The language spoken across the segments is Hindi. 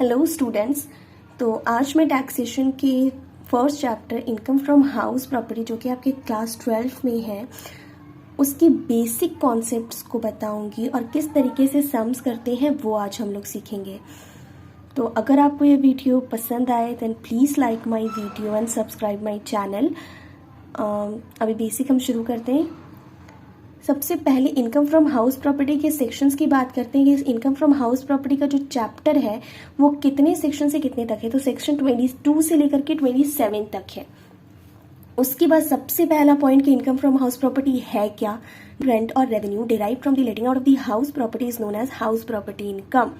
Hello students. तो आज मैं टैक्सेशन के first chapter income from house property जो कि आपके क्लास 12 में है उसके बेसिक कॉन्सेप्ट्स को बताऊंगी और किस तरीके से सम्स करते हैं वो आज हम लोग सीखेंगे। तो अगर आपको ये वीडियो पसंद आए then please like my video and subscribe my channel. अभी बेसिक हम शुरू करते हैं। सबसे पहले इनकम फ्रॉम हाउस प्रॉपर्टी के सेक्शंस की बात करते हैं कि इनकम फ्रॉम हाउस प्रॉपर्टी का जो चैप्टर है वो कितने सेक्शन से कितने तक है। तो सेक्शन 22 से लेकर के 27 तक है। उसके बाद सबसे पहला पॉइंट कि इनकम फ्रॉम हाउस प्रॉपर्टी है क्या। रेंट और revenue derive from the letting out of the house property is known as house property income.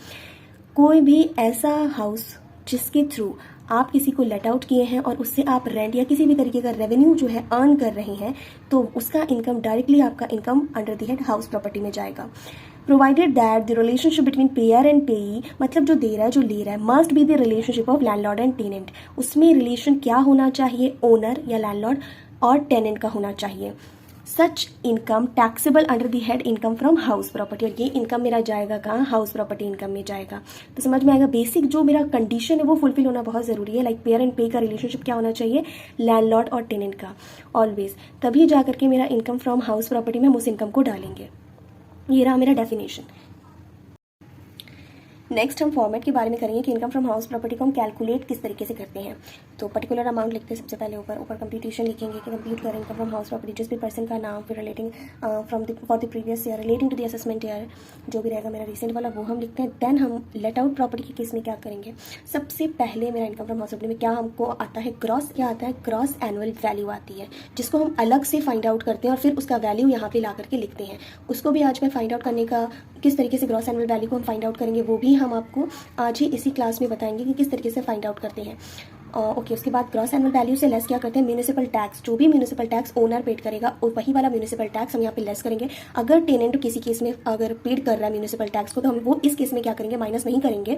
कोई भी ऐसा हाउस जिसके थ्रू आप किसी को लेट आउट किए हैं और उससे आप रेंट या किसी भी तरीके का रेवेन्यू जो है अर्न कर रहे हैं तो उसका इनकम डायरेक्टली आपका income under the head house property में जाएगा। Provided that the relationship between pair and पेई, मतलब जो दे रहा है जो ले रहा है, must be the relationship of landlord and tenant. उसमें रिलेशन क्या होना चाहिए, ओनर या लैंडलॉर्ड और टेनेंट का होना चाहिए। Such income taxable under the head income from house property, और ये इनकम मेरा जाएगा कहाँ, हाउस प्रॉपर्टी इनकम में जाएगा। तो समझ में आएगा बेसिक जो मेरा कंडीशन है वो फुलफिल होना बहुत ज़रूरी है। लाइक पेयर एंड पे का रिलेशनशिप क्या होना चाहिए, लैंडलॉर्ड और टेनेंट का ऑलवेज, तभी जा करके मेरा इनकम फ्रॉम हाउस प्रॉपर्टी में हम उस इनकम को डालेंगे। ये रहा मेरा डेफिनेशन। नेक्स्ट हम फॉर्मेट के बारे में करेंगे कि इनकम फ्रॉम हाउस प्रॉपर्टी को हम कैलकुलेट किस तरीके से करते हैं। तो पर्टिकुलर अमाउंट लिखते हैं सबसे पहले, ऊपर कंप्यूटेशन लिखेंगे कि कंप्यूट करें इनकम फ्रॉम हाउस प्रॉपर्टी, जिस भी पर्सन का नाम, फिर relating from for the previous year, relating to the assessment year, जो भी रहेगा मेरा रिसेंट वाला वो हम लिखते हैं। देन हम लेट आउट प्रॉपर्टी के केस में क्या करेंगे, सबसे पहले मेरा इनकम फ्रॉम हाउस प्रॉपर्टी में क्या हमको आता है, ग्रॉस क्या आता है, ग्रॉस एनुअल वैल्यू आती है, जिसको हम अलग से फाइंड आउट करते हैं और फिर उसका वैल्यू यहाँ पे ला करके लिखते हैं। उसको भी आज मैं फाइंड आउट करने का, किस तरीके से ग्रॉस एनुअल वैल्यू को हम फाइंड आउट करेंगे वो भी हम आपको आज ही इसी क्लास में बताएंगे कि किस तरीके से फाइंड आउट करते हैं। ओके, उसके बाद ग्रॉस एनुअल वैल्यू से लेस क्या करते हैं, म्यूनिसिपल टैक्स। जो भी म्यूनिसिपल टैक्स ओनर पेड करेगा और वही वाला म्यूनिसिपल टैक्स हम यहाँ पे लेस करेंगे। अगर टेनेंट किसी केस में अगर पेड कर रहा है म्यूनिसिपल टैक्स को तो हम वो इस केस में क्या करेंगे, माइनस नहीं करेंगे,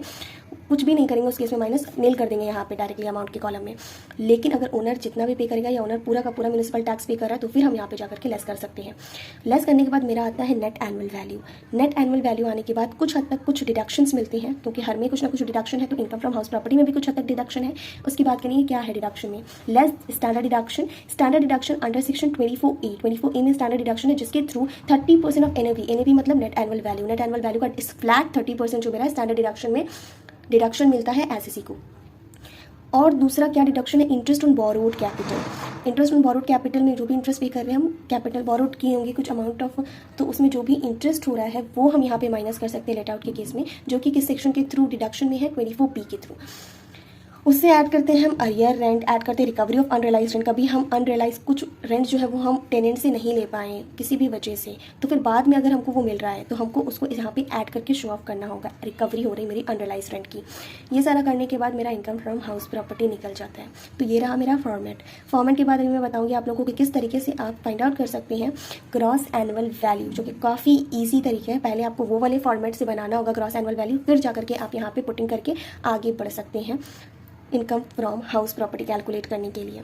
कुछ भी नहीं करेंगे उस केस में, माइनस नील कर देंगे यहाँ पे डायरेक्टली अमाउंट के कॉलम में। लेकिन अगर ओनर जितना भी पे करेगा या ओनर पूरा का पूरा म्यूनिसिपल टैक्स पे कर रहा है तो फिर हम यहाँ पे जाकर के लेस कर सकते हैं। लेस करने के बाद मेरा आता है net annual value. Net annual value आने के बाद कुछ हद तक कुछ डिडक्शंस मिलते हैं, क्योंकि हर में कुछ ना कुछ डिडक्शन है, तो इनकम फ्रॉम हाउस प्रॉपर्टी में भी कुछ हद तक डिडक्शन है। उसकी बात करेंगे क्या है डिडक्शन में, less standard deduction. Standard deduction under section 24A में स्टैंडर्ड डिडक्शन है जिसके थ्रू 30% ऑफ एनएवी मतलब net annual value, net annual value का इस फ्लैट 30% जो मेरा स्टैंडर्ड डिडक्शन में डिडक्शन मिलता है एसएससी को। और दूसरा क्या डिडक्शन है, interest on borrowed capital. Interest on borrowed capital में जो भी इंटरेस्ट पे कर रहे हैं हम, कैपिटल बोरोड किए होंगे कुछ अमाउंट ऑफ, तो उसमें जो भी इंटरेस्ट हो रहा है वो हम यहाँ पे माइनस कर सकते हैं लेट आउट के केस में, जो कि किस सेक्शन के थ्रू डिडक्शन में है, 24B के थ्रू। उससे ऐड करते हैं हम अरियर रेंट, ऐड करते हैं रिकवरी ऑफ अनरियलाइज रेंट। कभी हम अनरियलाइज कुछ रेंट जो है वो हम टेनेंट से नहीं ले पाए किसी भी वजह से, तो फिर बाद में अगर हमको वो मिल रहा है तो हमको उसको यहाँ पे ऐड करके शो ऑफ करना होगा, रिकवरी हो रही मेरी अनरियलाइज रेंट की। ये सारा करने के बाद मेरा इनकम फ्रॉम हाउस प्रॉपर्टी निकल जाता है। तो ये रहा मेरा फॉर्मेट के बाद अभी मैं बताऊँगी आप लोगों को किस तरीके से आप फाइंड आउट कर सकते हैं ग्रॉस एनुअल वैल्यू, जो कि काफ़ी ईजी तरीका है। पहले आपको वो वाले फॉर्मेट से बनाना होगा ग्रॉस एनुअल वैल्यू, फिर जाकर के आप यहाँ पे पुटिंग करके आगे बढ़ सकते हैं income from house property calculate करने के लिए।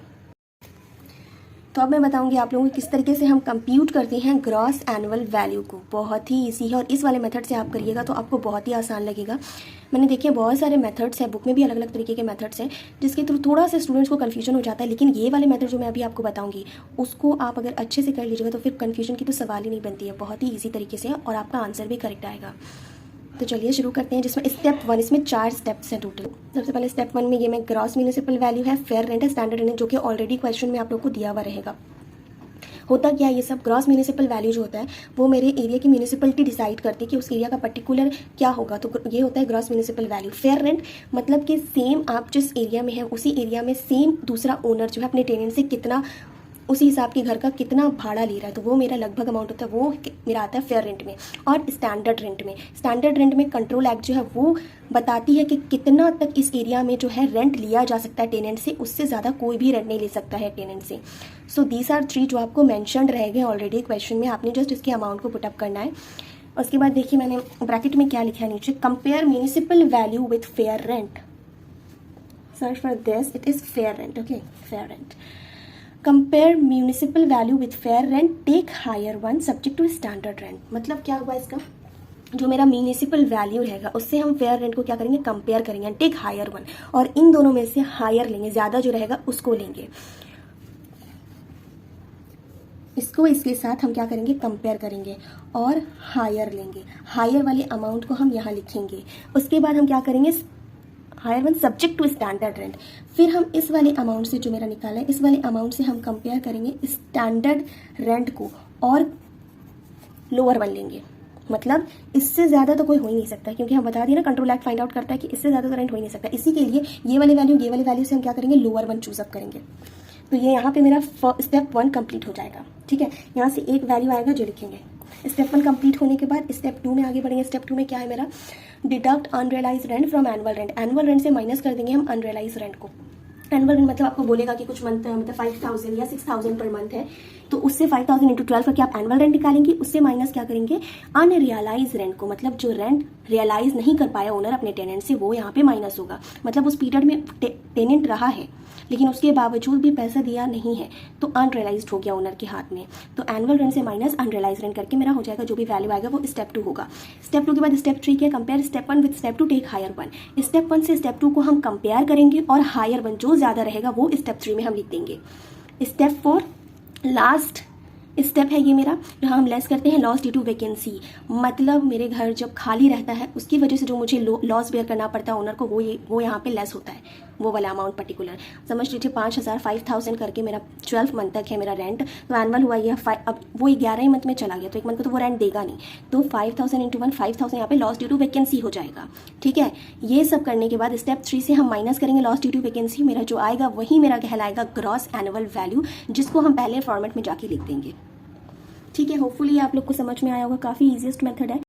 तो अब मैं बताऊंगी आप लोगों को किस तरीके से हम कंप्यूट करते हैं ग्रॉस एनुअल वैल्यू को। बहुत ही इजी है और इस वाले मेथड से आप करिएगा तो आपको बहुत ही आसान लगेगा। मैंने देखिए बहुत सारे मेथड्स हैं, बुक में भी अलग अलग तरीके के मेथड्स हैं जिसके थ्रू थोड़ा सा स्टूडेंट्स को कन्फ्यूजन हो जाता है, लेकिन ये वाले मेथड जो मैं अभी आपको बताऊंगी उसको आप अगर अच्छे से कर लीजिएगा तो फिर कन्फ्यूजन की तो सवाल ही नहीं बनती है। बहुत ही ईजी तरीके से और आपका आंसर भी करेक्ट आएगा। तो चलिए शुरू करते हैं, जिसमें स्टेप 1, इसमें 4 स्टेप्स हैं टोटल। सबसे पहले स्टेप 1 में ये मैं ग्रॉस म्यूनिसिपल वैल्यू है, फेयर रेंट है, स्टैंडर्ड रेंट, जो कि ऑलरेडी क्वेश्चन में आप लोग को दिया हुआ रहेगा। होता क्या है ये सब, ग्रॉस म्यूनिसिपल वैल्यू जो होता है वो मेरे एरिया की म्यूनिसिपलिटी डिसाइड करती है कि उस एरिया का पर्टिकुलर क्या होगा, तो ये होता है gross municipal value. Fair rent मतलब कि सेम आप जिस एरिया में है उसी एरिया में सेम दूसरा ओनर जो है अपने टेनेंट से कितना, उसी हिसाब के घर का कितना भाड़ा ले रहा है, तो वो मेरा लगभग अमाउंट होता है, वो मेरा आता है फेयर रेंट में। और स्टैंडर्ड रेंट में कंट्रोल एक्ट जो है वो बताती है कि कितना तक इस एरिया में जो है रेंट लिया जा सकता है टेनेंट से, उससे ज़्यादा कोई भी रेंट नहीं ले सकता है टेनेंट से। सो दीज आर 3 जो आपको मैंशनड रहेंगे ऑलरेडी क्वेश्चन में, आपने जस्ट इसके अमाउंट को पुटअप करना है। उसके बाद देखिए मैंने ब्रैकेट में क्या लिखा है नीचे, compare municipal value with fair rent, search for this, it is fair rent. Okay, fair rent, compare municipal value with fair rent, take higher one subject to standard rent. मतलब क्या हुआ इसका, जो मेरा म्यूनिसिपल वैल्यू रहेगा उससे हम फेयर रेंट को क्या करेंगे, कंपेयर करेंगे, टेक हायर वन, और इन दोनों में से हायर लेंगे, ज़्यादा जो रहेगा उसको लेंगे। इसको इसके साथ हम क्या करेंगे, कंपेयर करेंगे और हायर लेंगे। हायर वाले अमाउंट को हम यहाँ लिखेंगे। उसके बाद हम क्या करेंगे, higher one subject to standard rent. फिर हम इस वाले अमाउंट से जो मेरा निकाला है, इस वाले अमाउंट से हम कंपेयर करेंगे स्टैंडर्ड रेंट को और लोअर वन लेंगे। मतलब इससे ज़्यादा तो कोई हो ही नहीं सकता, क्योंकि हम बता दिए ना, कंट्रोल एक्ट फाइंड आउट करता है कि इससे ज़्यादा तो रेंट हो ही नहीं सकता। इसी के लिए ये वाले वैल्यू से हम क्या करेंगे, लोअर वन चूज अप करेंगे। तो ये यहाँ पे मेरा स्टेप 1 कंप्लीट हो जाएगा। ठीक है, यहाँ से एक वैल्यू आएगा जो लिखेंगे। स्टेप 1 कंप्लीट होने के बाद स्टेप 2 में आगे बढ़ेंगे। स्टेप 2 में क्या है मेरा, deduct unrealise rent from annual rent. Annual rent से माइनस कर देंगे हम अनरियलाइज रेंट को। एनुअल रेंट मतलब आपको बोलेगा कि कुछ मंथ मतलब 5000 या 6000 पर मंथ है, तो उससे 5000 इंटू 12 करके आप एनुअल रेंट निकालेंगे। उससे माइनस क्या करेंगे, अनरियलाइज रेंट को, मतलब जो रेंट रियलाइज नहीं कर पाया ओनर अपने टेनेंट से, वो यहाँ पे माइनस होगा। मतलब उस पीरियड में टेनेंट रहा है लेकिन उसके बावजूद भी पैसा दिया नहीं है, तो अनरियलाइज्ड हो गया ओनर के हाथ में। तो एनुअल रेंट से माइनस अनरियलाइज रेंट करके मेरा हो जाएगा, जो भी वैल्यू आएगा वो स्टेप 2 होगा। स्टेप 2 के बाद स्टेप 3 के compare step 1 with step 2 take higher one. Step 1 से स्टेप 2 को हम कंपेयर करेंगे और हायर वन जो ज़्यादा रहेगा वो स्टेप 3 में हम लिख देंगे। स्टेप 4 लास्ट स्टेप है ये मेरा, जहाँ हम लेस करते हैं लॉस ड्यू टू वैकेंसी। मतलब मेरे घर जब खाली रहता है उसकी वजह से जो मुझे लॉस बेयर करना पड़ता है ओनर को, वो यहाँ पे लेस होता है, वो वाला अमाउंट पर्टिकुलर। समझ लीजिए 5000 5000 करके मेरा 12 मंथ तक है मेरा रेंट, तो एनुअल हुआ ये अब वो 11 ही मंथ में चला गया, तो एक मंथ को तो वो रेंट देगा नहीं, तो 5000 इंटू 1 5000 यहाँ पे लॉस ड्यू टू वैकेंसी हो जाएगा। ठीक है, ये सब करने के बाद स्टेप 3 से हम माइनस करेंगे लॉस ड्यू टू वैकेंसी। मेरा जो आएगा वही मेरा कहलाएगा ग्रॉस एनुअल वैल्यू, जिसको हम पहले फॉर्मेट में जाके लिख देंगे। ठीक है, होपफुली आप लोग को समझ में आया होगा, काफ़ी ईजीएस्ट मेथड है।